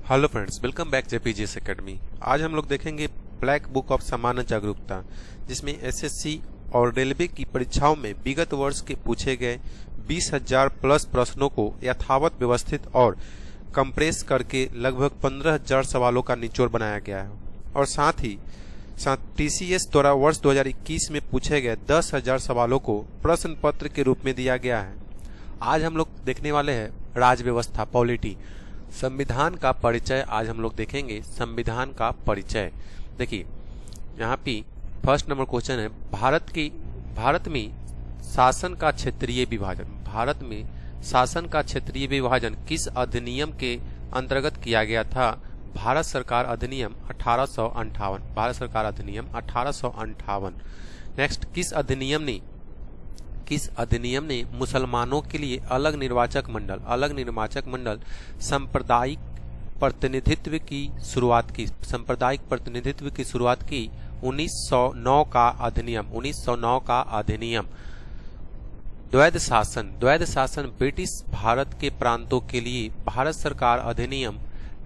Hello friends, welcome back JPGS academy. आज हम लोग देखेंगे ब्लैक बुक ऑफ सामान्य जागरूकता, जिसमें एसएससी और रेलवे की परीक्षाओं में विगत वर्ष के पूछे गए 20,000 प्लस प्रश्नों को यथावत व्यवस्थित और कंप्रेस करके लगभग 15,000 सवालों का निचोड़ बनाया गया है। और साथ ही टीसीएस द्वारा वर्ष 2021 में पूछे गए 10,000 सवालों को प्रश्न पत्र के रूप में दिया गया है। आज हम लोग देखने वाले हैं राज व्यवस्था, पॉलिटी, संविधान का परिचय। आज हम लोग देखेंगे संविधान का परिचय। देखिए यहाँ पे फर्स्ट नंबर क्वेश्चन है, भारत में शासन का क्षेत्रीय विभाजन। भारत में शासन का क्षेत्रीय विभाजन किस अधिनियम के अंतर्गत किया गया था? भारत सरकार अधिनियम 1858। भारत सरकार अधिनियम 1858। नेक्स्ट, किस अधिनियम ने मुसलमानों के लिए अलग निर्वाचक मंडल सांप्रदायिक प्रतिनिधित्व की शुरुआत की? सांप्रदायिक प्रतिनिधित्व की शुरुआत की 1909 का अधिनियम। द्वैध शासन ब्रिटिश भारत के प्रांतों के लिए भारत सरकार अधिनियम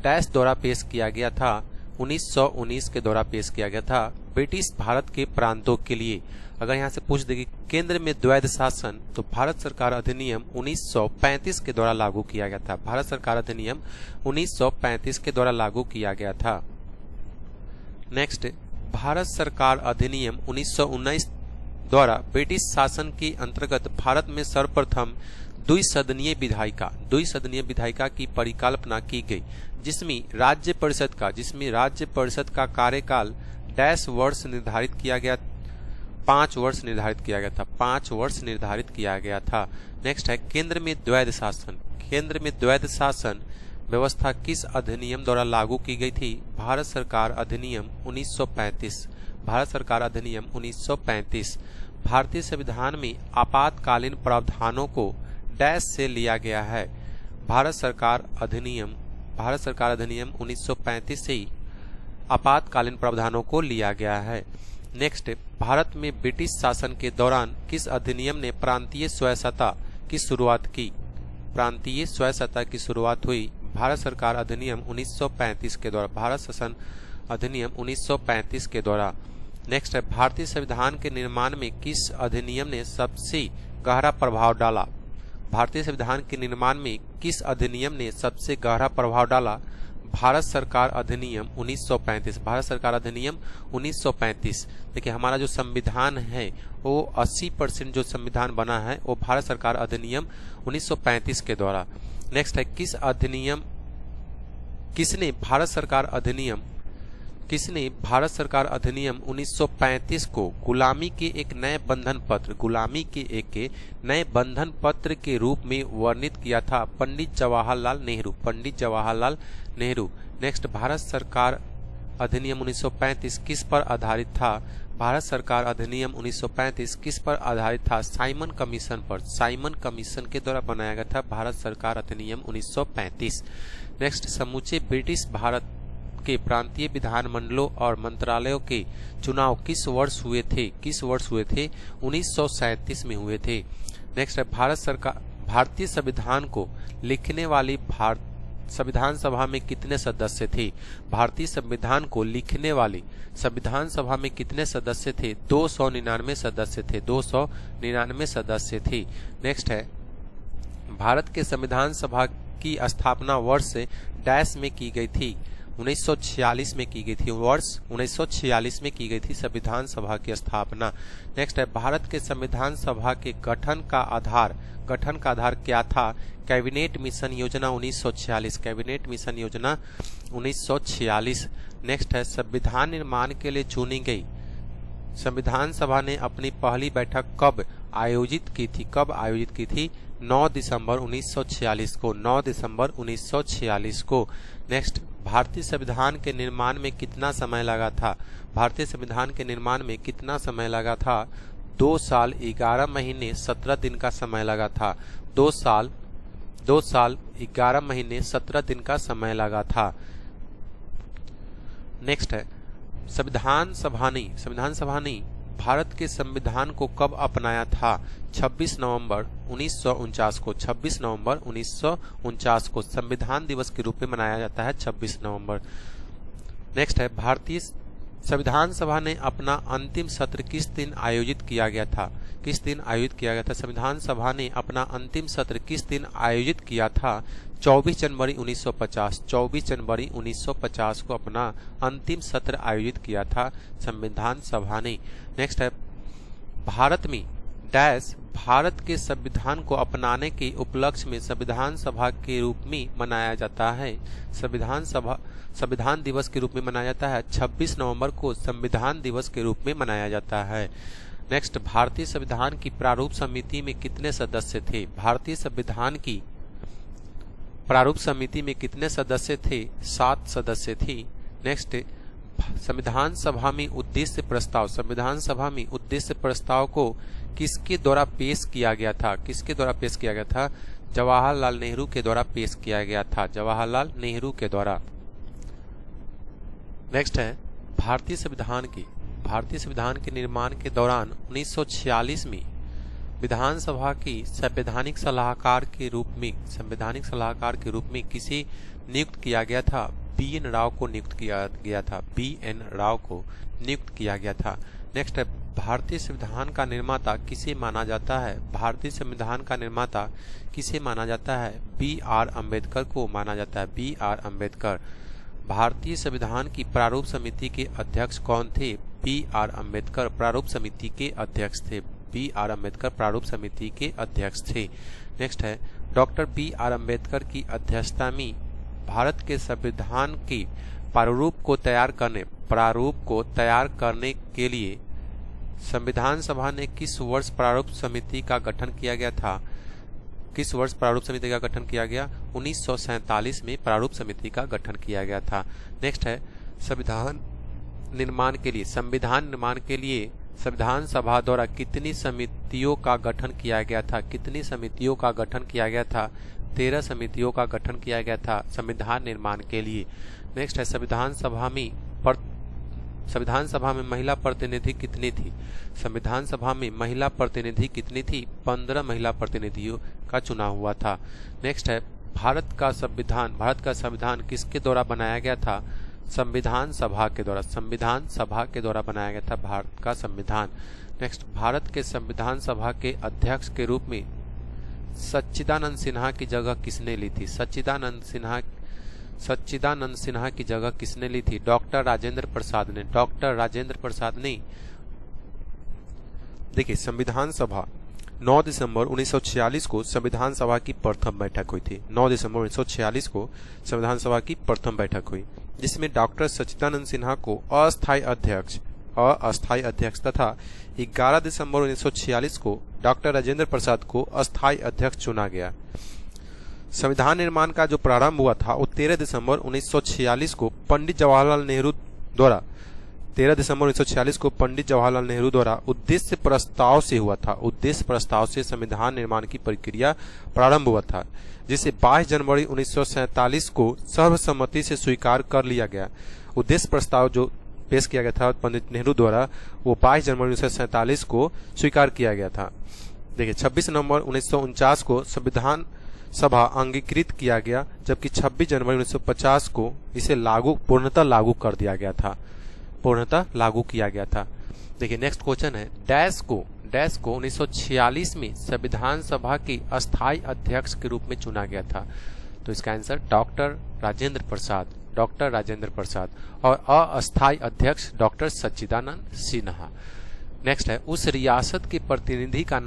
डैश द्वारा पेश किया गया था? 1919 के द्वारा पेश किया गया था, ब्रिटिश भारत के प्रांतों के लिए। अगर यहाँ से पूछ देगी केंद्र में द्वैध शासन, तो भारत सरकार अधिनियम 1935 के द्वारा लागू किया गया था। भारत सरकार अधिनियम 1935 के द्वारा लागू किया गया था। नेक्स्ट, भारत सरकार अधिनियम 1919 द्वारा ब्रिटिश शासन के अंतर्गत भारत में सर्वप्रथम द्विसदनीय विधायिका की परिकल्पना की गई, जिसमें राज्य परिषद का कार्यकाल डैश वर्ष निर्धारित किया गया, 5 वर्ष निर्धारित किया गया था। नेक्स्ट है केंद्र में द्वैध शासन व्यवस्था किस अधिनियम द्वारा लागू की गई थी? भारत सरकार अधिनियम 1935। भारतीय संविधान में आपातकालीन प्रावधानों को डैश से लिया गया है? भारत सरकार अधिनियम 1935 से आपातकालीन प्रावधानों को लिया गया है। नेक्स्ट, भारत में ब्रिटिश शासन के दौरान किस अधिनियम ने प्रांतीय स्वायत्तता की शुरुआत हुई? भारत सरकार अधिनियम 1935 के द्वारा। भारत शासन अधिनियम 1935 के द्वारा। नेक्स्ट है, भारतीय संविधान के निर्माण में किस अधिनियम ने सबसे गहरा प्रभाव डाला? भारतीय संविधान के निर्माण में किस अधिनियम ने सबसे गहरा प्रभाव डाला? भारत सरकार अधिनियम 1935। भारत सरकार अधिनियम 1935। देखिए हमारा जो संविधान है वो 80% जो संविधान बना है वो भारत सरकार अधिनियम 1935 के द्वारा। नेक्स्ट है, किसने भारत सरकार अधिनियम 1935 को गुलामी के एक नए बंधन पत्र के रूप में वर्णित किया था? पंडित जवाहरलाल नेहरू। नेक्स्ट, भारत सरकार अधिनियम 1935 किस पर आधारित था? भारत सरकार अधिनियम 1935 किस पर आधारित था? साइमन कमीशन के द्वारा बनाया गया था भारत सरकार अधिनियम 1935। नेक्स्ट, समूचे ब्रिटिश भारत के प्रांतीय विधानमंडलों और मंत्रालयों के चुनाव किस वर्ष हुए थे? 1937 में हुए थे। नेक्स्ट है, भारतीय संविधान को लिखने वाली संविधान सभा में कितने सदस्य थे? भारतीय संविधान को लिखने वाली संविधान सभा में कितने सदस्य थे? 299 सदस्य थे। नेक्स्ट है, भारत के संविधान सभा की स्थापना वर्ष डैश में की गई थी? 1946 में की गई थी। वर्ष 1946 में की गई थी संविधान सभा की स्थापना। नेक्स्ट है, भारत के संविधान सभा के गठन का आधार क्या था? कैबिनेट मिशन योजना 1946। नेक्स्ट है, संविधान निर्माण के लिए चुनी गई संविधान सभा ने अपनी पहली बैठक कब आयोजित की थी? 9 दिसंबर 1946 को। नेक्स्ट, भारतीय संविधान के निर्माण में कितना समय लगा था? 2 साल 11 महीने 17 दिन का समय लगा था। 2 साल 11 महीने 17 दिन का समय लगा था। नेक्स्ट है, संविधान सभा ने भारत के संविधान को कब अपनाया था? 26 नवंबर 1949 को। 26 नवंबर 1949 को संविधान दिवस के रूप में मनाया जाता है 26 नवंबर। नेक्स्ट है, भारतीय संविधान सभा ने अपना अंतिम सत्र किस दिन आयोजित किया गया था? किस दिन आयोजित किया गया था? संविधान सभा ने अपना अंतिम सत्र किस दिन आयोजित किया था? 24 जनवरी 1950। 24 जनवरी 1950 को अपना अंतिम सत्र आयोजित किया था संविधान सभा ने। नेक्स्ट है, भारत में डैश भारत के संविधान को अपनाने के उपलक्ष्य में संविधान सभा के रूप में मनाया जाता है। संविधान दिवस के रूप में मनाया जाता है 26 नवंबर को संविधान दिवस के रूप में मनाया जाता है। नेक्स्ट, भारतीय संविधान की प्रारूप समिति में कितने सदस्य थे? भारतीय संविधान की प्रारूप समिति में कितने सदस्य थे? 7 सदस्य थी। नेक्स्ट, संविधान सभा में उद्देश्य प्रस्ताव, संविधान सभा में उद्देश्य प्रस्ताव को किसके द्वारा पेश किया गया था? किसके द्वारा पेश किया गया था? जवाहरलाल नेहरू के द्वारा पेश किया गया था। जवाहरलाल नेहरू के द्वारा। नेक्स्ट है, भारतीय संविधान के निर्माण के दौरान 1946 में विधानसभा की संवैधानिक सलाहकार के रूप में किसे नियुक्त किया गया था? बी.एन. राव को नियुक्त किया गया था। बी.एन. राव को नियुक्त किया गया था। नेक्स्ट है, भारतीय संविधान का निर्माता किसे माना जाता है? भारतीय संविधान का निर्माता किसे माना जाता है? बी.आर. अम्बेडकर को माना जाता है। बी.आर. अम्बेडकर। भारतीय संविधान की प्रारूप समिति के अध्यक्ष कौन थे? बी.आर. अम्बेडकर प्रारूप समिति के अध्यक्ष थे। बी.आर. अम्बेडकर प्रारूप समिति के अध्यक्ष थे। नेक्स्ट है, डॉक्टर बी.आर. अम्बेडकर की अध्यक्षता में भारत के संविधान के प्रारूप को तैयार करने के लिए संविधान सभा ने किस वर्ष प्रारूप समिति का गठन किया गया था? किस वर्ष प्रारूप समिति का गठन किया गया? 1947 में प्रारूप समिति का गठन किया गया था। नेक्स्ट है, संविधान निर्माण के लिए संविधान सभा द्वारा कितनी समितियों का गठन किया गया था? कितनी समितियों का गठन किया गया था? 13 समितियों का गठन किया गया था संविधान निर्माण के लिए। नेक्स्ट है, संविधान सभा में महिला प्रतिनिधि कितनी थी? संविधान सभा में महिला प्रतिनिधि कितनी थी? 15 महिला प्रतिनिधियों का चुनाव हुआ था। नेक्स्ट है, भारत का संविधान किसके द्वारा बनाया गया था? संविधान सभा के द्वारा बनाया गया था भारत का संविधान। नेक्स्ट, भारत के संविधान सभा के अध्यक्ष के रूप में सच्चिदानंद सिन्हा की जगह किसने ली थी? सच्चिदानंद सिन्हा की जगह किसने ली थी? डॉक्टर राजेंद्र प्रसाद ने। देखिए, संविधान सभा 9 दिसंबर 1946 को संविधान सभा की प्रथम बैठक हुई थी। 9 दिसंबर 1946 को संविधान सभा की प्रथम बैठक हुई, जिसमें डॉक्टर सच्चिदानंद सिन्हा को अस्थायी अध्यक्ष तथा 11 दिसंबर 1946 को डॉक्टर राजेंद्र प्रसाद को अस्थायी अध्यक्ष चुना गया। संविधान निर्माण का जो प्रारंभ हुआ था वो 13 दिसंबर 1946 को पंडित जवाहरलाल नेहरू द्वारा उद्देश्य प्रस्ताव से हुआ था। उद्देश्य प्रस्ताव से संविधान निर्माण की प्रक्रिया प्रारंभ हुआ था, जिसे 22 जनवरी 1947 को सर्वसम्मति से स्वीकार कर लिया गया। उद्देश्य प्रस्ताव जो पेश किया गया था पंडित नेहरू द्वारा, वो 22 जनवरी 1947 को स्वीकार किया गया था। देखिए, 26 नवंबर 1949 को संविधान सभा अंगीकृत किया गया, जबकि 26 जनवरी 1950 को इसे पूर्णतः लागू किया गया था। देखिए, नेक्स्ट क्वेश्चन है, डैश को 1946 में संविधान सभा के अस्थायी अध्यक्ष के रूप में चुना गया था। तो इसका आंसर डॉक्टर राजेंद्र प्रसाद और अस्थायी अध्यक्ष डॉक्टर सच्चिदानंद सिन्हा। नेक्स्ट है, उस रियासत के प्रतिनिधि का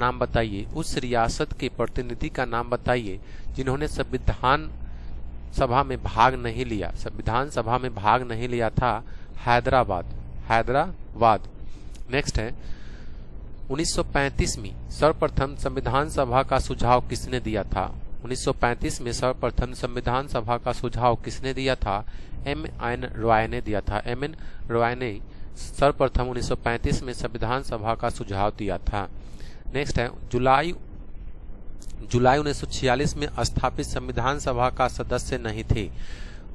नाम बताइए जिन्होंने संविधान सभा में भाग नहीं लिया था। हैदराबाद। नेक्स्ट है, 1935 में सर्वप्रथम संविधान सभा का सुझाव किसने दिया था? 1935 में सर्वप्रथम संविधान सभा का सुझाव किसने दिया था? M.N. रॉय ने दिया था। M.N. रॉय ने सर्वप्रथम 1935 में संविधान सभा का सुझाव दिया था। नेक्स्ट है, जुलाई 1946 में स्थापित संविधान सभा का सदस्य नहीं थे।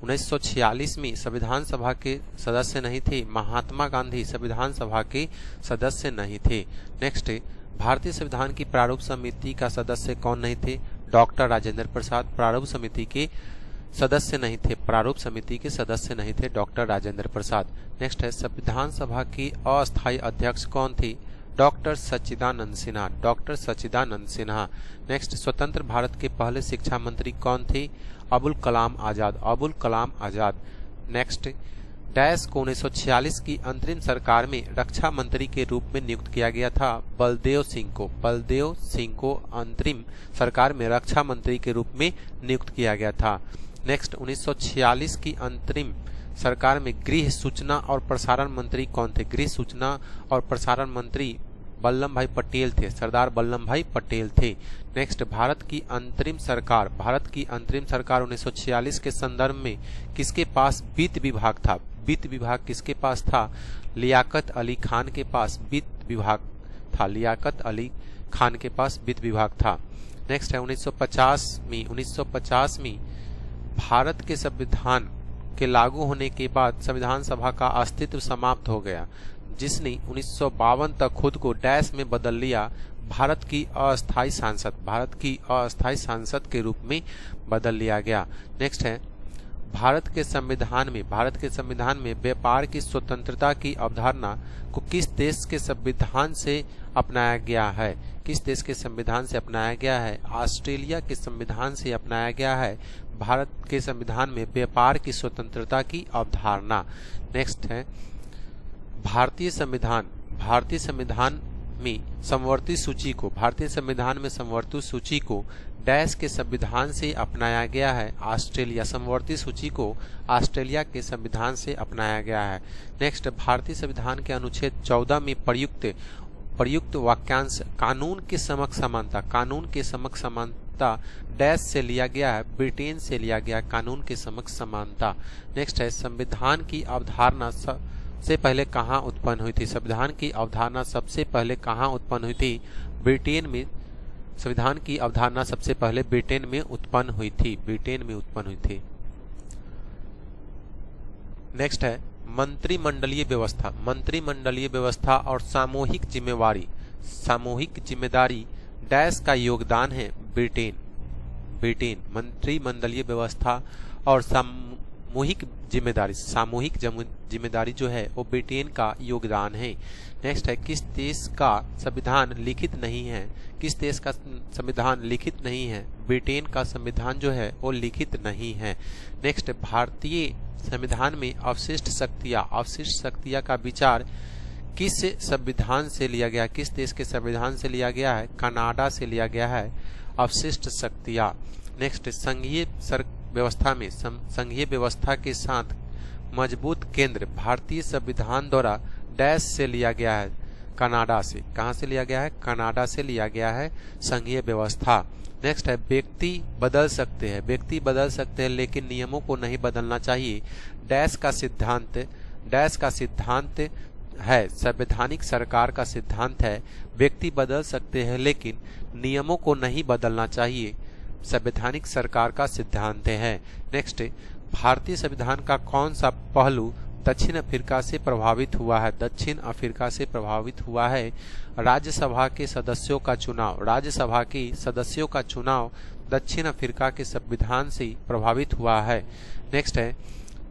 1946 में संविधान सभा के सदस्य नहीं थे। महात्मा गांधी संविधान सभा के सदस्य नहीं थे। नेक्स्ट, भारतीय संविधान की प्रारूप समिति का सदस्य कौन नहीं थे? डॉक्टर राजेंद्र प्रसाद प्रारूप समिति के सदस्य नहीं थे। प्रारूप समिति के सदस्य नहीं थे डॉक्टर राजेंद्र प्रसाद। नेक्स्ट है, संविधान सभा की अस्थायी अध्यक्ष कौन थी? डॉक्टर सच्चिदानंद सिन्हा। डॉक्टर सच्चिदानंद सिन्हा। नेक्स्ट, स्वतंत्र भारत के पहले शिक्षा मंत्री कौन थे? अबुल कलाम आजाद। अबुल कलाम आजाद। नेक्स्ट, डैश को 1946 की अंतरिम सरकार में रक्षा मंत्री के रूप में नियुक्त किया गया था? बलदेव सिंह को। बलदेव सिंह को अंतरिम सरकार में रक्षा मंत्री के रूप में नियुक्त किया गया था। नेक्स्ट, 1946 की अंतरिम सरकार में गृह सूचना और प्रसारण मंत्री कौन थे? गृह सूचना और प्रसारण मंत्री वल्लभ भाई पटेल थे। सरदार वल्लभ भाई पटेल थे। नेक्स्ट, भारत की अंतरिम सरकार 1946 के संदर्भ में किसके पास वित्त विभाग था? वित्त विभाग किसके पास था? लियाकत अली खान के पास वित्त विभाग था। लियाकत अली खान के पास वित्त विभाग था। नेक्स्ट है, 1950 में भारत के संविधान के लागू होने के बाद संविधान सभा का अस्तित्व समाप्त हो गया, जिसने 1952 तक खुद को डैश में बदल लिया। भारत की अस्थायी सांसद के रूप में बदल लिया गया। नेक्स्ट है, भारत के संविधान में व्यापार की स्वतंत्रता की अवधारणा को किस देश के संविधान से अपनाया गया है? किस देश के संविधान से अपनाया गया है? ऑस्ट्रेलिया के संविधान से अपनाया गया है भारत के संविधान में व्यापार की स्वतंत्रता की अवधारणा। नेक्स्ट है, भारतीय संविधान में समवर्ती सूची को डैश के संविधान से अपनाया गया है? ऑस्ट्रेलिया। समवर्ती सूची को ऑस्ट्रेलिया के संविधान से अपनाया गया है। नेक्स्ट, भारतीय संविधान के अनुच्छेद 14 में प्रयुक्त वाक्यांश कानून के समक्ष समानता डैश से लिया गया है? ब्रिटेन से लिया गया कानून के समक्ष समानता। नेक्स्ट है, संविधान की अवधारणा सबसे पहले कहाँ उत्पन्न हुई थी? संविधान की अवधारणा सबसे पहले कहाँ उत्पन्न हुई थी? ब्रिटेन में। संविधान की अवधारणा सबसे पहले ब्रिटेन में उत्पन्न हुई थी। नेक्स्ट है, मंत्रिमंडलीय व्यवस्था और सामूहिक जिम्मेदारी डैश का योगदान है? ब्रिटेन। मंत्रिमंडलीय व्यवस्था और सामूहिक जिम्मेदारी जो है वो ब्रिटेन का योगदान है। नेक्स्ट है, किस देश का संविधान लिखित नहीं है? ब्रिटेन का संविधान जो है वो लिखित नहीं है। नेक्स्ट, भारतीय संविधान में अवशिष्ट शक्तियां का विचार किस संविधान से लिया गया? किस देश के संविधान से लिया गया है? कनाडा से लिया गया है अवशिष्ट शक्तियां। नेक्स्ट, संघीय व्यवस्था के साथ मजबूत केंद्र भारतीय संविधान द्वारा डैश से लिया गया है? कनाडा से। कहां से लिया गया है? कनाडा से लिया गया है संघीय व्यवस्था। नेक्स्ट है, व्यक्ति बदल सकते हैं लेकिन नियमों को नहीं बदलना चाहिए। डैश का सिद्धांत है, संवैधानिक सरकार का सिद्धांत है। व्यक्ति बदल सकते हैं लेकिन नियमों को नहीं बदलना चाहिए, संवैधानिक सरकार का सिद्धांत है। नेक्स्ट, भारतीय संविधान का कौन सा पहलू दक्षिण अफ्रीका से प्रभावित हुआ है? राज्यसभा के सदस्यों का चुनाव दक्षिण अफ्रीका के संविधान से प्रभावित हुआ है। नेक्स्ट है,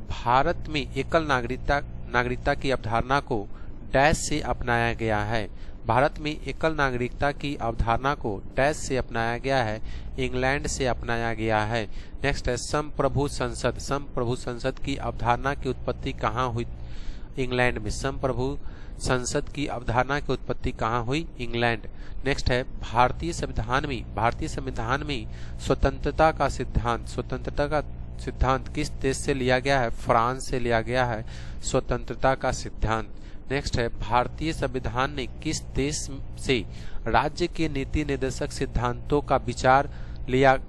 भारत में एकल नागरिकता की अवधारणा को डैश से अपनाया गया है? भारत में एकल नागरिकता की अवधारणा को डैश से अपनाया गया है? इंग्लैंड से अपनाया गया है। नेक्स्ट है, संप्रभु संसद की अवधारणा की उत्पत्ति कहाँ हुई? इंग्लैंड में। संप्रभु संसद की अवधारणा की उत्पत्ति कहाँ हुई? इंग्लैंड। नेक्स्ट है, भारतीय संविधान में स्वतंत्रता का सिद्धांत किस देश से लिया गया है? फ्रांस से लिया गया है स्वतंत्रता का सिद्धांत। नेक्स्ट है, भारतीय संविधान ने किस देश से राज्य के नीति निर्देशक सिद्धांतों का विचार लिया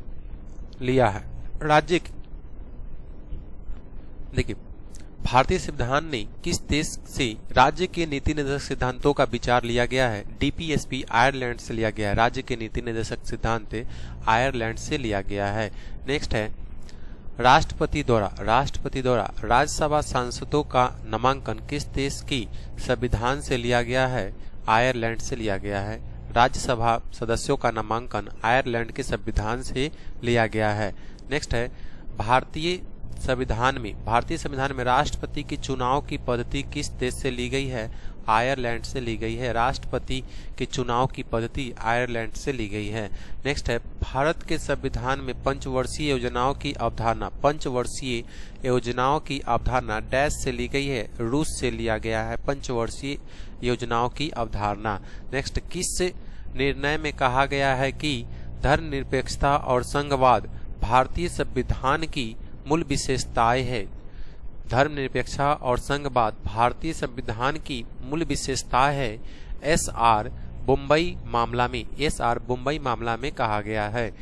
है? भारतीय संविधान ने किस देश से राज्य के नीति निर्देशक सिद्धांतों का विचार लिया गया है? डीपीएसपी आयरलैंड से लिया गया है। राज्य के नीति निर्देशक सिद्धांत आयरलैंड से लिया गया है। नेक्स्ट है, राष्ट्रपति द्वारा राज्यसभा सांसदों का नामांकन किस देश की संविधान से लिया गया है? आयरलैंड से लिया गया है। राज्यसभा सदस्यों का नामांकन आयरलैंड के संविधान से लिया गया है। नेक्स्ट है भारतीय संविधान में राष्ट्रपति के चुनाव की पद्धति किस देश से ली गई है? आयरलैंड से ली गई है। राष्ट्रपति के चुनाव की पद्धति आयरलैंड से ली गई है। नेक्स्ट है भारत के संविधान में पंचवर्षीय योजनाओं की अवधारणा डैश से ली गई है? रूस से लिया गया है पंचवर्षीय योजनाओं की अवधारणा। नेक्स्ट, किस निर्णय में कहा गया है कि धर्मनिरपेक्षता और संघवाद भारतीय संविधान की मूल विशेषताएं है? धर्मनिरपेक्षता और संघवाद भारतीय संविधान की मूल विशेषता है। एसआर बम्बई मामला में कहा गया है।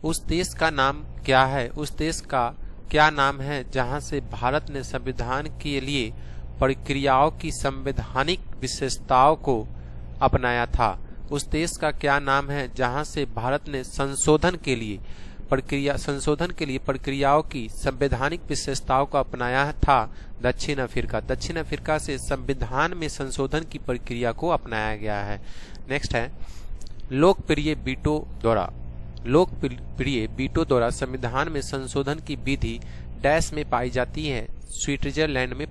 उस देश का नाम क्या है? उस देश का क्या नाम है जहां से भारत ने संविधान के लिए प्रक्रियाओं की संवैधानिक विशेषताओं को अपनाया था? उस देश का क्या नाम है जहां से भारत ने संशोधन के लिए प्रक्रियाओं की संवैधानिक विशेषताओं को अपनाया था? दक्षिण अफ्रीका से संविधान में संशोधन की प्रक्रिया को अपनाया गया है। नेक्स्ट है लोकप्रिय वीटो द्वारा संविधान में संशोधन की विधि डैश में पाई जाती है? स्विट्जरलैंड में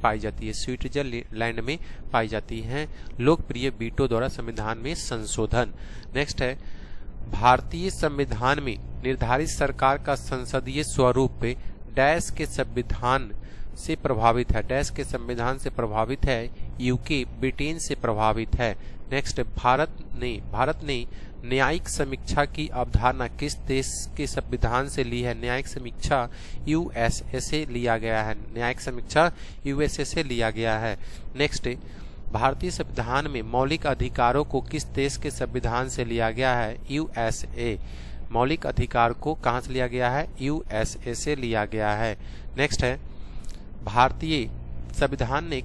पाई जाती है लोकप्रिय वीटो द्वारा संविधान में संशोधन। नेक्स्ट है भारतीय संविधान में निर्धारित सरकार का संसदीय स्वरूप डैश के संविधान से प्रभावित है? यूके ब्रिटेन से प्रभावित है। नेक्स्ट, भारत ने न्यायिक समीक्षा की अवधारणा किस देश के संविधान से ली है? न्यायिक समीक्षा यूएसए से लिया गया है। नेक्स्ट, भारतीय संविधान में मौलिक अधिकारों को किस देश के संविधान से लिया गया है? यूएसए। मौलिक अधिकार को कहां से लिया गया है? यूएसए से लिया गया है। नेक्स्ट है भारतीय संविधान ने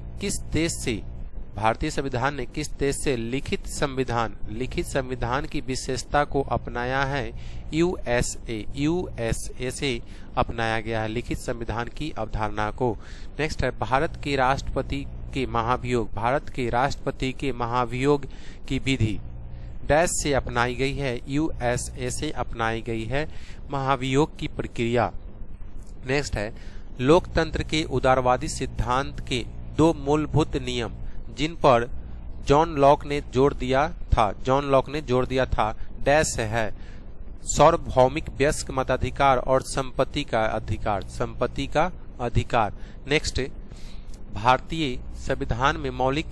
किस देश से लिखित संविधान की विशेषता को अपनाया है? यूएसए से अपनाया गया है लिखित संविधान की अवधारणा को। नेक्स्ट है भारत के राष्ट्रपति के महाभियोग की विधि डैश से अपनाई गई है? यूएसए से अपनाई गई है महाभियोग की प्रक्रिया। नेक्स्ट है लोकतंत्र के उदारवादी सिद्धांत के दो मूलभूत नियम जिन पर जॉन लॉक ने जोर दिया था डैश है? सार्वभौमिक वयस्क मताधिकार और संपत्ति का अधिकार। नेक्स्ट, भारतीय संविधान में मौलिक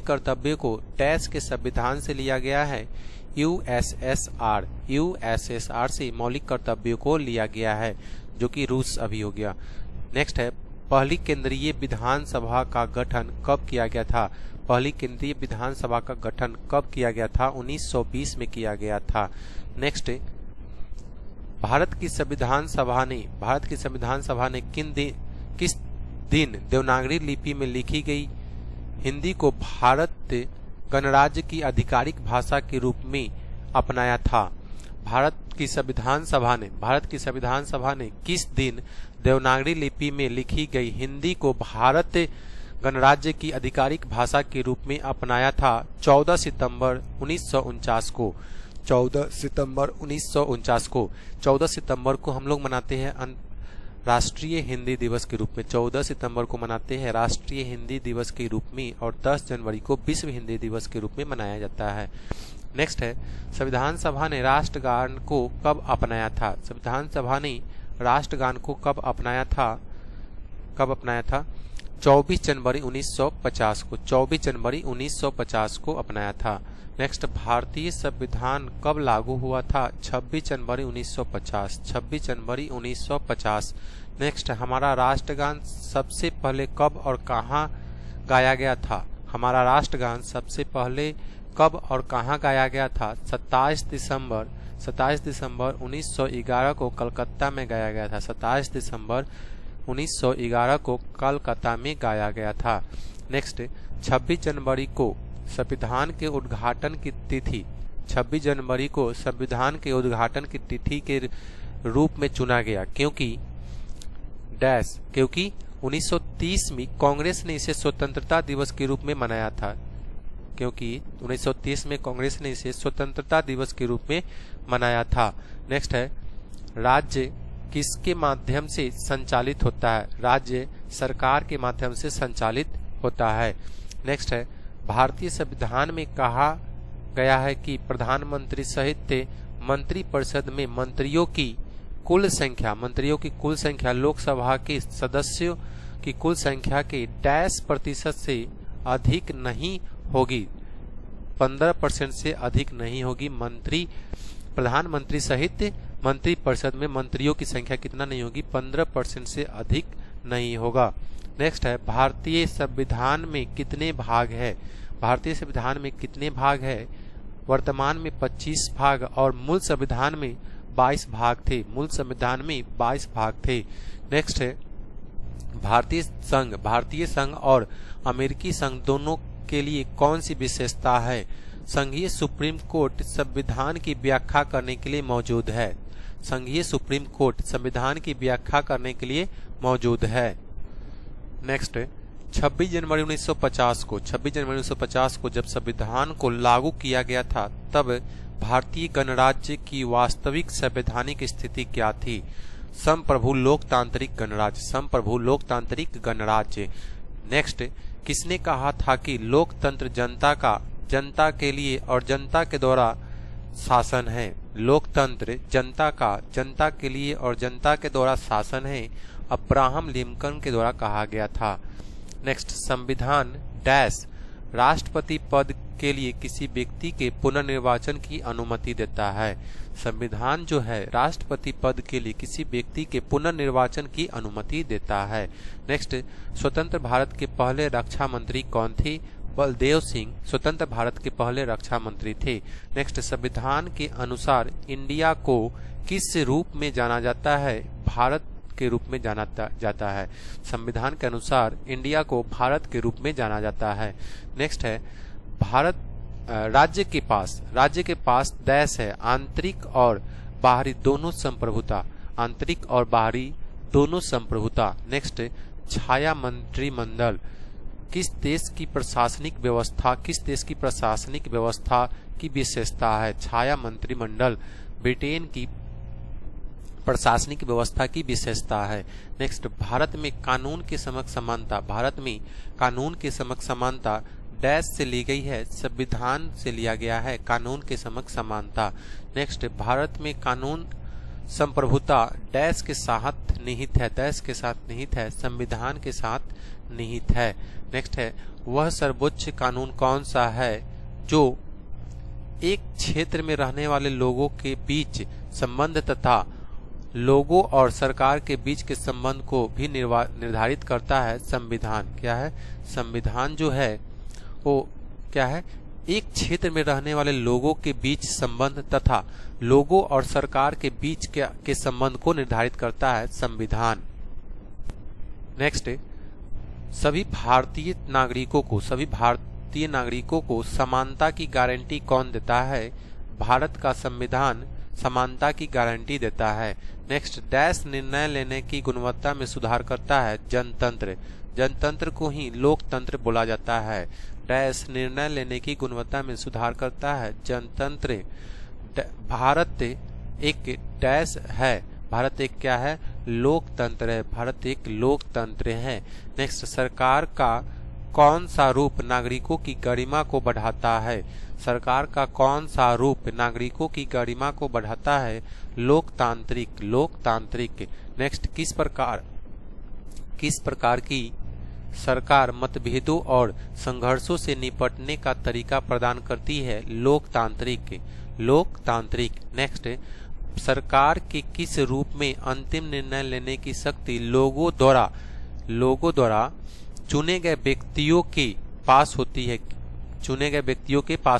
कर्तव्य को डैश के संविधान से लिया गया है? यूएसएसआर से मौलिक कर्तव्यों को लिया गया है, जो कि रूस अभी हो गया। नेक्स्ट है पहली केंद्रीय विधानसभा का गठन कब किया गया था? पहली केंद्रीय विधानसभा का गठन कब किया गया था? 1920 में किया गया था। नेक्स्ट, भारत की संविधान सभा ने किस दिन देवनागरी लिपि में लिखी गई हिंदी को भारत गणराज्य की आधिकारिक भाषा के रूप में अपनाया था? भारत की संविधान सभा ने किस दिन देवनागरी लिपि में लिखी गई हिंदी को भारत गणराज्य की आधिकारिक भाषा के रूप में अपनाया था? 14 सितंबर 1949 को। 14 सितंबर को हम लोग मनाते हैं राष्ट्रीय हिंदी दिवस के रूप में। 14 सितंबर को मनाते हैं राष्ट्रीय हिंदी दिवस के रूप में और 10 जनवरी को विश्व हिंदी दिवस के रूप में मनाया जाता है। नेक्स्ट है संविधान सभा ने राष्ट्रगान को कब अपनाया था? संविधान सभा ने राष्ट्रगान को कब अपनाया था? 24 जनवरी 1950 को। 24 जनवरी 1950 को अपनाया था। नेक्स्ट, भारतीय संविधान कब लागू हुआ था? 26 जनवरी 1950। 26 जनवरी 1950। नेक्स्ट, हमारा राष्ट्रगान सबसे पहले कब और कहाँ गाया गया था? हमारा राष्ट्रगान सबसे पहले कब और कहाँ गाया गया था? 27 दिसंबर 1911 को कलकत्ता में गाया गया था। 27 दिसंबर 1911 को कलकत्ता में गाया गया था। नेक्स्ट, 26 जनवरी को संविधान के उद्घाटन की तिथि 26 जनवरी को संविधान के उद्घाटन की तिथि के रूप में चुना गया क्योंकि 1930 में कांग्रेस ने इसे स्वतंत्रता दिवस के रूप में मनाया था। क्योंकि 1930 में कांग्रेस ने इसे स्वतंत्रता दिवस के रूप में मनाया था। नेक्स्ट है, राज्य किसके माध्यम से संचालित होता है? राज्य सरकार के माध्यम से संचालित होता है। नेक्स्ट है, भारतीय संविधान में कहा गया है कि प्रधानमंत्री सहित मंत्रिपरिषद में मंत्रियों की कुल संख्या लोकसभा के सदस्यों की कुल संख्या के %% से अधिक नहीं होगी, 15% से अधिक नहीं होगी। प्रधानमंत्री सहित मंत्रिपरिषद में मंत्रियों की संख्या कितना नहीं होगी? 15% से अधिक नहीं होगा। नेक्स्ट है, भारतीय संविधान में कितने भाग है? भारतीय संविधान में कितने भाग है? वर्तमान में 25 भाग और मूल संविधान में 22 भाग थे। मूल संविधान में 22 भाग थे। नेक्स्ट है, भारतीय संघ और अमेरिकी संघ दोनों के लिए कौन सी विशेषता है? संघीय सुप्रीम कोर्ट संविधान की व्याख्या करने के लिए मौजूद है। संघीय सुप्रीम कोर्ट संविधान की व्याख्या करने के लिए मौजूद है। नेक्स्ट, 26 जनवरी 1950 को जब संविधान को लागू किया गया था तब भारतीय गणराज्य की वास्तविक संवैधानिक स्थिति क्या थी? संप्रभु लोकतांत्रिक गणराज्य। नेक्स्ट, किसने कहा था कि लोकतंत्र जनता के लिए और जनता के द्वारा शासन है? लोकतंत्र जनता के लिए और जनता के द्वारा शासन है। अब्राहम लिंकन के द्वारा कहा गया था। नेक्स्ट, संविधान राष्ट्रपति पद के लिए किसी व्यक्ति के पुनर्निर्वाचन की अनुमति देता है। संविधान जो है राष्ट्रपति पद के लिए किसी व्यक्ति के पुनर्निर्वाचन की अनुमति देता है। नेक्स्ट, स्वतंत्र भारत के पहले रक्षा मंत्री कौन थे? बलदेव सिंह स्वतंत्र भारत के पहले रक्षा मंत्री थे। नेक्स्ट, संविधान के अनुसार इंडिया को किस रूप में जाना जाता है? भारत के रूप में जाना जाता है। संविधान के अनुसार इंडिया को भारत के रूप में जाना जाता है। नेक्स्ट है, राज्य के पास देश है आंतरिक और बाहरी दोनों संप्रभुता। नेक्स्ट, छाया मंत्रिमंडल किस देश की प्रशासनिक व्यवस्था की विशेषता है? छाया मंत्रिमंडल ब्रिटेन की प्रशासनिक व्यवस्था की विशेषता है। नेक्स्ट, भारत में कानून के समक्ष समानता डैश से ली गई है? संविधान से लिया गया है कानून के समक्ष समानता। नेक्स्ट, भारत में कानून संप्रभुता डैश के साथ निहित है, संविधान के साथ निहित है। नेक्स्ट है, वह सर्वोच्च कानून कौन सा है जो एक क्षेत्र में रहने वाले लोगों के बीच संबंध तथा लोगों और सरकार के बीच के संबंध को भी निर्धारित करता है? संविधान। क्या है? संविधान जो है वो क्या है? एक क्षेत्र में रहने वाले लोगों के बीच संबंध तथा लोगों और सरकार के बीच के संबंध को निर्धारित करता है संविधान। नेक्स्ट, सभी भारतीय नागरिकों को समानता की गारंटी कौन देता है? भारत का संविधान समानता की गारंटी देता है। नेक्स्ट, डैश निर्णय लेने की गुणवत्ता में सुधार करता है? जनतंत्र को ही लोकतंत्र बोला जाता है। डैश निर्णय लेने की गुणवत्ता में सुधार करता है? जनतंत्र। भारत एक डैश है, भारत एक क्या है? लोकतंत्र है। भारत एक लोकतंत्र है। नेक्स्ट, सरकार का कौन सा रूप नागरिकों की गरिमा को बढ़ाता है? सरकार का कौन सा रूप नागरिकों की गरिमा को बढ़ाता है? लोकतांत्रिक। नेक्स्ट, किस प्रकार की सरकार मतभेदों और संघर्षों से निपटने का तरीका प्रदान करती है? लोकतांत्रिक। नेक्स्ट, सरकार के किस रूप में अंतिम निर्णय लेने की शक्ति लोगों द्वारा चुने गए व्यक्तियों के पास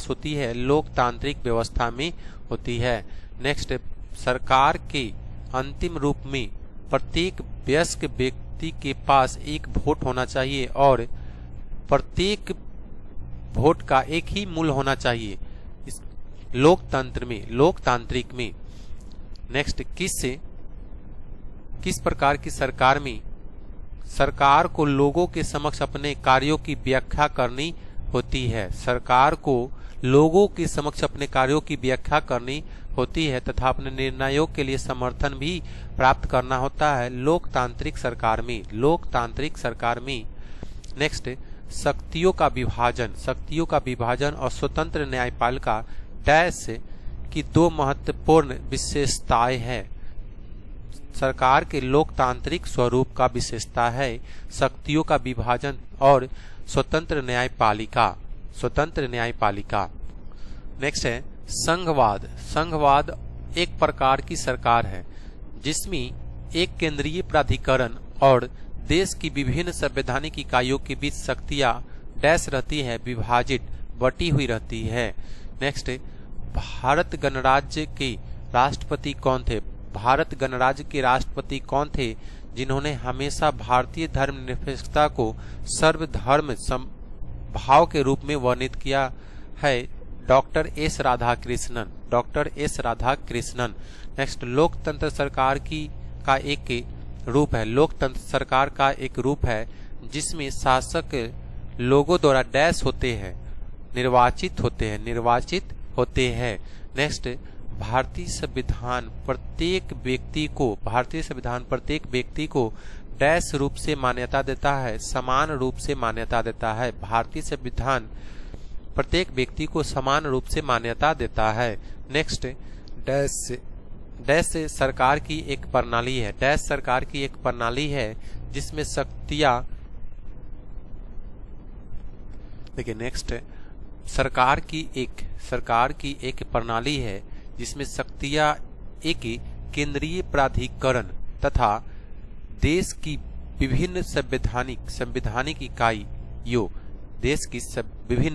होती है? लोकतांत्रिक व्यवस्था में होती है। नेक्स्ट, सरकार के अंतिम रूप में प्रत्येक वयस्क व्यक्ति के पास एक वोट होना चाहिए और प्रत्येक वोट का एक ही मूल्य होना चाहिए लोकतांत्रिक में। नेक्स्ट, किस प्रकार की सरकार में सरकार को लोगों के समक्ष अपने कार्यों की व्याख्या करनी होती है। सरकार को लोगों के समक्ष अपने कार्यों की व्याख्या करनी होती है तथा अपने निर्णयों के लिए समर्थन भी प्राप्त करना होता है लोकतांत्रिक सरकार में। लोकतांत्रिक सरकार में नेक्स्ट, शक्तियों का विभाजन और स्वतंत्र न्यायपालिका डैश की दो महत्वपूर्ण विशेषताएं हैं। सरकार के लोकतांत्रिक स्वरूप का विशेषता है शक्तियों का विभाजन और स्वतंत्र न्यायपालिका। नेक्स्ट है संघवाद एक प्रकार की सरकार है जिसमें एक केंद्रीय प्राधिकरण और देश की विभिन्न संवैधानिक इकाइयों के बीच शक्तियां डैश रहती है, विभाजित बटी हुई रहती है। नेक्स्ट, भारत गणराज्य के राष्ट्रपति कौन थे? भारत गणराज्य के राष्ट्रपति कौन थे जिन्होंने हमेशा भारतीय धर्मनिरपेक्षता को सर्वधर्म समभाव के रूप में वर्णित किया है? Doctor S Radhakrishnan. नेक्स्ट, लोकतंत्र सरकार का एक रूप है। लोकतंत्र सरकार का एक रूप है जिसमें शासक लोगों द्वारा डैश होते हैं, निर्वाचित होते हैं। नेक्स्ट, भारतीय संविधान प्रत्येक व्यक्ति को डैश रूप से मान्यता देता है, समान रूप से मान्यता देता है। भारतीय संविधान प्रत्येक व्यक्ति को समान रूप से मान्यता देता है। नेक्स्ट, डैश सरकार की एक प्रणाली है जिसमें शक्तियां देखिए। नेक्स्ट, सरकार की एक प्रणाली है जिसमें शक्तियां एक केंद्रीय प्राधिकरण तथा देश की विभिन्न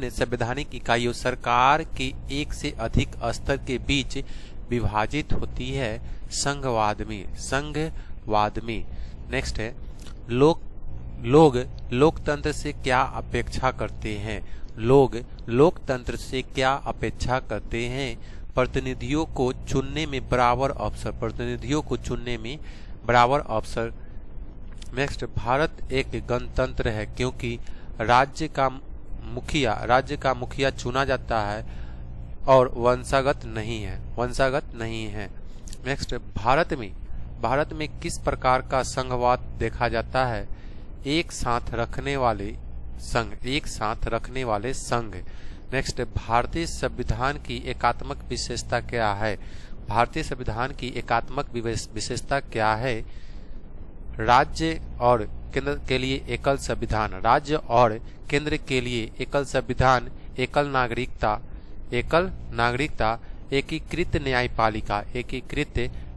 संवैधानिक इकाइयों सरकार के एक से अधिक स्तर के बीच विभाजित होती है संघवाद में। नेक्स्ट है लोग लोकतंत्र से क्या अपेक्षा करते हैं? लोग लोकतंत्र से क्या अपेक्षा करते हैं? प्रतिनिधियों को चुनने में बराबर अवसर। नेक्स्ट, भारत एक गणतंत्र है क्योंकि राज्य का मुखिया चुना जाता है और वंशागत नहीं है। नेक्स्ट, भारत में किस प्रकार का संघवाद देखा जाता है? एक साथ रखने वाले संघ। नेक्स्ट, भारतीय संविधान की एकात्मक विशेषता क्या है? भारतीय संविधान की एकात्मक विशेषता क्या है? राज्य और केंद्र के लिए एकल संविधान, एकल नागरिकता, एकीकृत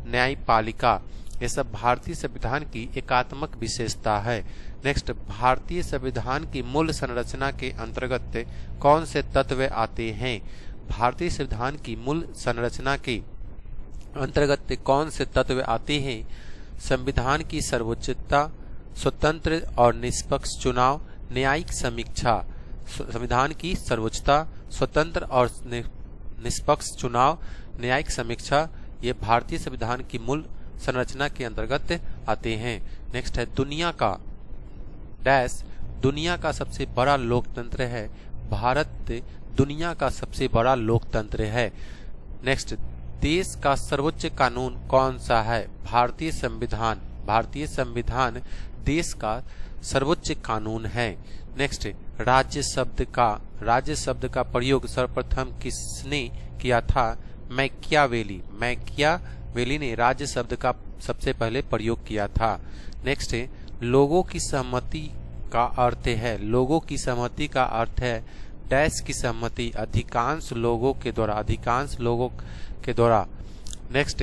न्यायपालिका, ये सब भारतीय संविधान की एकात्मक विशेषता है। नेक्स्ट, भारतीय संविधान की मूल संरचना के अंतर्गत कौन से तत्व आते हैं? भारतीय संविधान की मूल संरचना के अंतर्गत कौन से तत्व आते हैं? संविधान की सर्वोच्चता, स्वतंत्र और निष्पक्ष चुनाव, न्यायिक समीक्षा। संविधान की सर्वोच्चता, स्वतंत्र और निष्पक्ष चुनाव, न्यायिक समीक्षा, ये भारतीय संविधान की मूल संरचना के अंतर्गत आते हैं। नेक्स्ट है दुनिया का सबसे बड़ा लोकतंत्र है। भारत दुनिया का सबसे बड़ा लोकतंत्र है। नेक्स्ट, देश का सर्वोच्च कानून कौन सा है? भारतीय संविधान देश का सर्वोच्च कानून है। नेक्स्ट, राज्य शब्द का प्रयोग सर्वप्रथम किसने किया था? मैकियावेली ने राज्य शब्द का सबसे पहले प्रयोग किया था। नेक्स्ट, लोगों की सहमति का अर्थ है डैश की सहमति, अधिकांश लोगों के द्वारा। नेक्स्ट,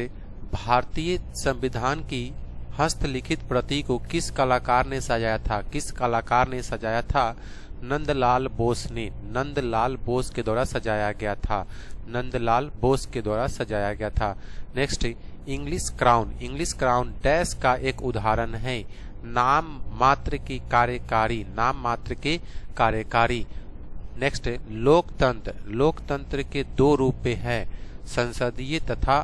भारतीय संविधान की हस्तलिखित प्रति को किस कलाकार ने सजाया था? नंदलाल बोस के द्वारा सजाया गया था। नेक्स्ट, इंग्लिश क्राउन डैश का एक उदाहरण है? नाम मात्र के कार्यकारी। नेक्स्ट, लोकतंत्र के दो रूप हैं, संसदीय तथा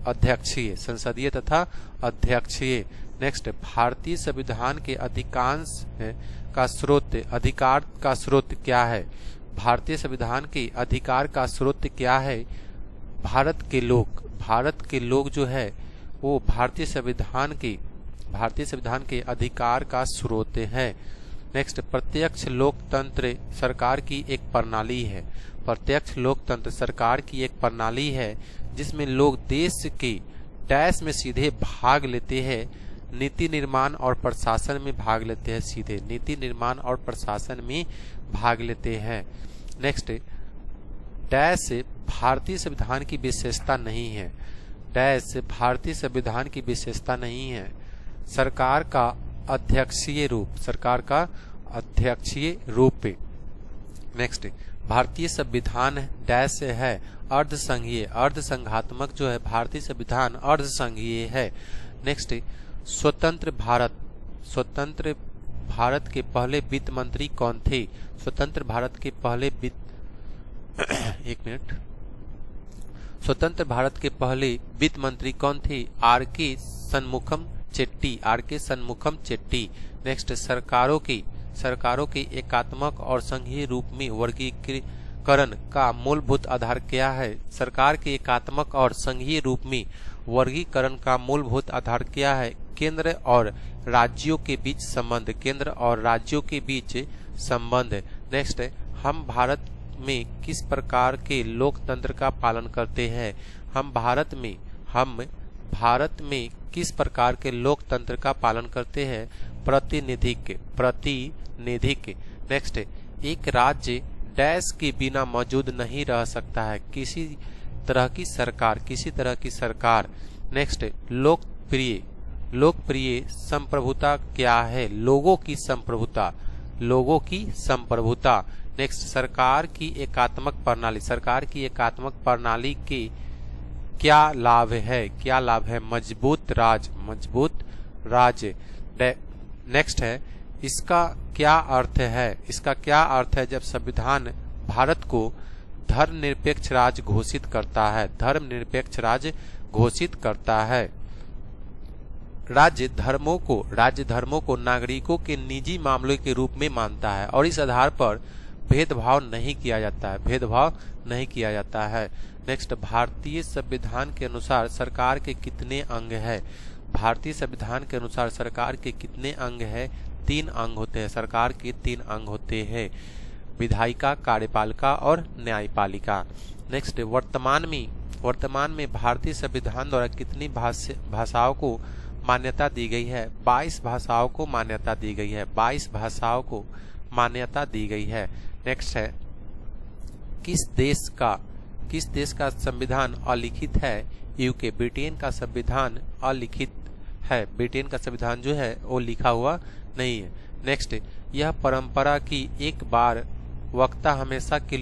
अध्यक्षीय, संसदीय तथा अध्यक्षीय। नेक्स्ट, भारतीय संविधान के अधिकांश का स्रोत, अधिकार का स्रोत क्या है? भारतीय संविधान के अधिकार का स्रोत क्या है? भारत के लोग जो है वो भारतीय संविधान के अधिकार का स्रोत है। नेक्स्ट, प्रत्यक्ष लोकतंत्र सरकार की एक प्रणाली है। प्रत्यक्ष लोकतंत्र सरकार की एक प्रणाली है जिसमें लोग देश के डैश में सीधे भाग लेते हैं, नीति निर्माण और प्रशासन में भाग लेते हैं, सीधे नीति निर्माण और प्रशासन में भाग लेते हैं। नेक्स्ट, डैश भारतीय संविधान की विशेषता नहीं है, डैश भारतीय संविधान की विशेषता नहीं है। सरकार का अध्यक्षीय रूप। नेक्स्ट, भारतीय संविधान डैश है अर्धसंघीय, अर्धसंघात्मक जो है भारतीय संविधान अर्धसंघीय है। नेक्स्ट, स्वतंत्र भारत के पहले वित्त मंत्री कौन थे? स्वतंत्र भारत के पहले स्वतंत्र भारत के पहले वित्त मंत्री कौन थे? आर के सन्मुखम चेट्टी। नेक्स्ट, सरकारों के एकात्मक और संघीय रूप में वर्गीकरण का मूलभूत आधार क्या है? सरकार के एकात्मक और संघीय रूप में वर्गीकरण का मूलभूत आधार क्या है? केंद्र और राज्यों के बीच संबंध। नेक्स्ट, हम भारत में किस प्रकार के लोकतंत्र का पालन करते हैं? हम भारत में किस प्रकार के लोकतंत्र का पालन करते हैं? प्रातिनिधिक। नेक्स्ट, एक राज्य डैश के बिना मौजूद नहीं रह सकता है, किसी तरह की सरकार। नेक्स्ट, लोकप्रिय संप्रभुता क्या है? लोगों की संप्रभुता। नेक्स्ट, सरकार की एकात्मक प्रणाली के क्या लाभ है? मजबूत राज। नेक्स्ट है, इसका क्या अर्थ है? जब संविधान भारत को धर्मनिरपेक्ष राज्य घोषित करता है। राज्य धर्मों को नागरिकों के निजी मामलों के रूप में मानता है और इस आधार पर भेदभाव नहीं किया जाता है। नेक्स्ट, भारतीय संविधान के अनुसार सरकार के कितने अंग है? भारतीय संविधान के अनुसार सरकार के कितने अंग है? 3 अंग होते हैं। सरकार के 3 अंग होते हैं, विधायिका, कार्यपालिका और न्यायपालिका। नेक्स्ट, वर्तमान में भारतीय संविधान द्वारा कितनी भाषाओं को मान्यता दी गई है? 22 भाषाओं को मान्यता दी गई है। नेक्स्ट है, किस देश का संविधान अलिखित है? यूके, ब्रिटेन का संविधान अलिखित है। ब्रिटेन का संविधान जो है वो लिखा हुआ नहीं है। नेक्स्ट, यह परंपरा की एक बार वक्ता हमेशा के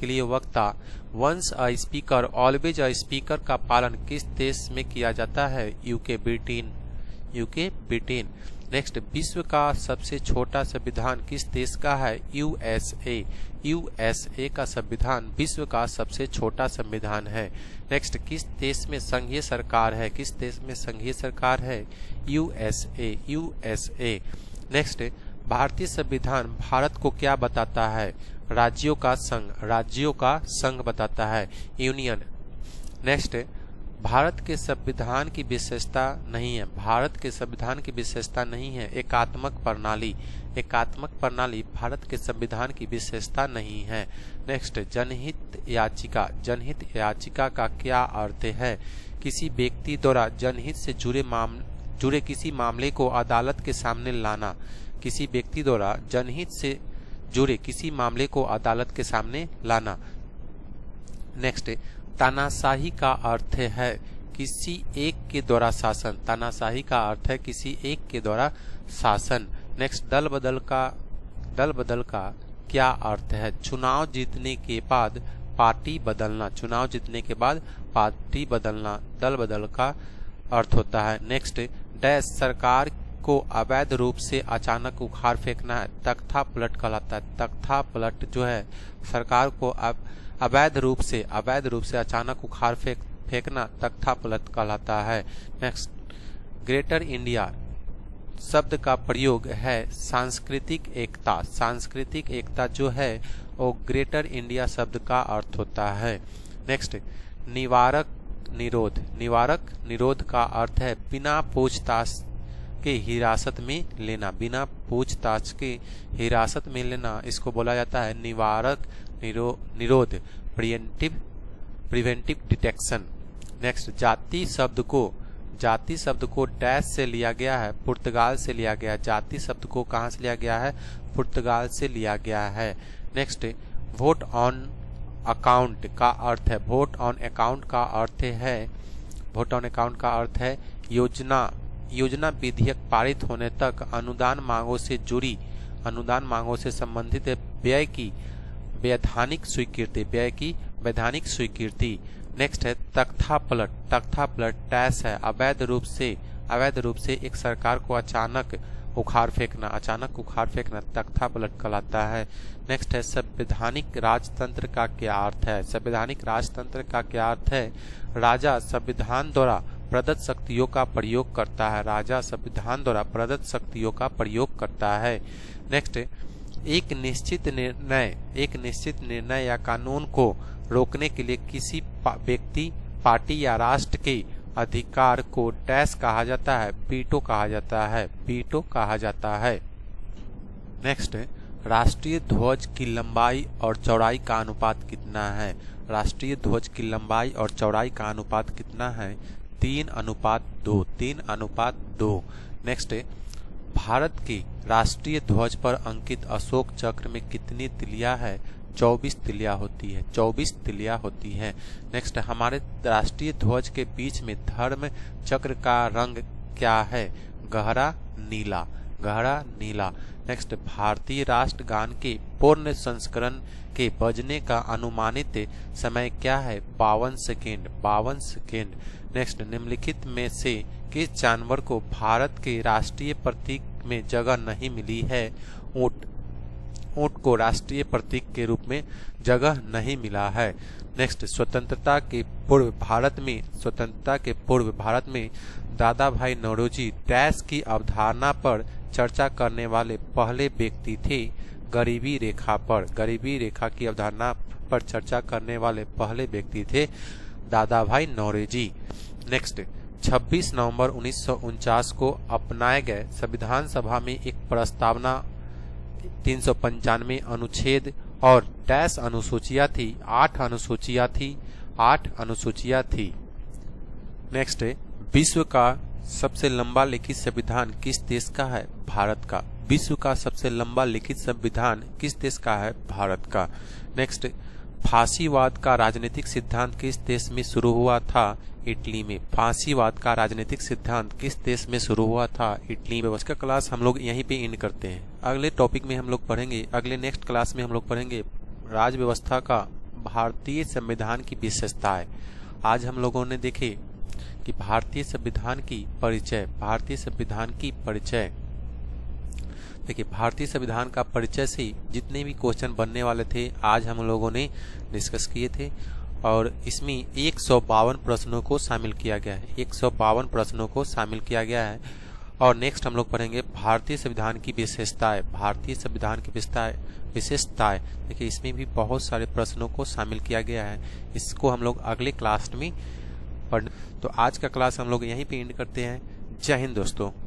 लिए वक्ता, once a speaker always a speaker का पालन किस देश में किया जाता है? UK, Britain. नेक्स्ट, विश्व का सबसे छोटा संविधान किस देश का है? यूएसए का संविधान विश्व का सबसे छोटा संविधान है। नेक्स्ट, किस देश में संघीय सरकार है? यूएसए। नेक्स्ट, भारतीय संविधान भारत को क्या बताता है? राज्यों का संघ बताता है, यूनियन। नेक्स्ट, भारत के संविधान की विशेषता नहीं है। एकात्मक प्रणाली भारत के संविधान की विशेषता नहीं है। नेक्स्ट, जनहित याचिका का क्या अर्थ है? किसी व्यक्ति द्वारा जनहित से जुड़े किसी मामले को अदालत के सामने लाना। नेक्स्ट, तानाशाही का अर्थ है किसी एक के द्वारा शासन। नेक्स्ट, दल बदल का क्या अर्थ है? चुनाव जीतने के बाद पार्टी बदलना दल बदल का अर्थ होता है। नेक्स्ट, डैश सरकार को अवैध रूप से अचानक उखाड़ फेंकना है, तख्ता पलट कहलाता है। तख्ता पलट जो है सरकार को अब अवैध रूप से अचानक उखाड़ फेंकना तख्तापलट कहलाता है। नेक्स्ट, ग्रेटर इंडिया शब्द का प्रयोग है सांस्कृतिक एकता जो है वो ग्रेटर इंडिया शब्द का अर्थ होता है। नेक्स्ट, निवारक निरोध का अर्थ है बिना पूछताछ के हिरासत में लेना, इसको बोला जाता है निवारक निरोध, प्रिवेंटिव डिटेक्शन। नेक्स्ट, जाति शब्द को डैश से लिया गया है, पुर्तगाल से लिया गया है। जाति शब्द को कहाँ से लिया गया है? पुर्तगाल से लिया गया है। नेक्स्ट, वोट ऑन अकाउंट का अर्थ है योजना विधेयक पारित होने तक अनुदान मांगों से संबंधित व्यय की वैधानिक स्वीकृति। नेक्स्ट है तख्तापलट टैक्स है अवैध रूप से एक सरकार को अचानक उखाड़ फेंकना तख्तापलट कहलाता है। नेक्स्ट है संवैधानिक राजतंत्र का क्या अर्थ है? राजा संविधान द्वारा प्रदत्त शक्तियों का प्रयोग करता है। नेक्स्ट, एक निश्चित निर्णय या कानून को रोकने के लिए किसी व्यक्ति, पार्टी या राष्ट्र के अधिकार को डैश कहा जाता है? वीटो कहा जाता है। नेक्स्ट, राष्ट्रीय ध्वज की लंबाई और चौड़ाई का अनुपात कितना है? 3:2। नेक्स्ट, भारत के राष्ट्रीय ध्वज पर अंकित अशोक चक्र में कितनी तिलियां है? 24 तिलियां होती है। नेक्स्ट, हमारे राष्ट्रीय ध्वज के बीच में धर्म चक्र का रंग क्या है? गहरा नीला। नेक्स्ट, भारतीय राष्ट्रगान के पूर्ण संस्करण के बजने का अनुमानित समय क्या है? 52 सेकेंड। नेक्स्ट, निम्नलिखित में से किस जानवर को भारत के राष्ट्रीय प्रतीक में जगह नहीं मिली है? ऊंट को राष्ट्रीय प्रतीक के रूप में जगह नहीं मिला है। नेक्स्ट, स्वतंत्रता के पूर्व भारत में दादा भाई नौरोजी डैश की अवधारणा पर चर्चा करने वाले पहले व्यक्ति थे? गरीबी रेखा की अवधारणा पर चर्चा करने वाले पहले व्यक्ति थे दादा भाई नौरोजी। नेक्स्ट, 26 नवंबर 1949 को अपनाए गए संविधान सभा में एक प्रस्तावना 395 अनुच्छेद और डैश अनुसूचियां थी? 8 अनुसूचियां थी। नेक्स्ट, विश्व का सबसे लंबा लिखित संविधान किस देश का है? भारत का। विश्व का सबसे लंबा लिखित संविधान किस देश का है? भारत का। नेक्स्ट, फांसीवाद का राजनीतिक सिद्धांत किस देश में शुरू हुआ था? इटली में। फांसीवाद का राजनीतिक सिद्धांत किस देश में शुरू हुआ था? इटली में। उसका क्लास हम लोग यहीं पे एंड करते हैं। अगले टॉपिक में हम लोग पढ़ेंगे, नेक्स्ट क्लास में हम लोग पढ़ेंगे राज व्यवस्था का भारतीय संविधान की विशेषताएं। आज हम लोगों ने देखे कि भारतीय संविधान की परिचय। देखिए, भारतीय संविधान का परिचय से जितने भी क्वेश्चन बनने वाले थे आज हम लोगों ने डिस्कस किए थे और इसमें 152 प्रश्नों को शामिल किया गया है। 152 प्रश्नों को शामिल किया गया है। और नेक्स्ट हम लोग पढ़ेंगे भारतीय संविधान की विशेषताएं। देखिए, इसमें भी बहुत सारे प्रश्नों को शामिल किया गया है। इसको हम लोग अगले क्लास में पढ़। तो आज का क्लास हम लोग यहीं पे एंड करते हैं। जय हिंद दोस्तों।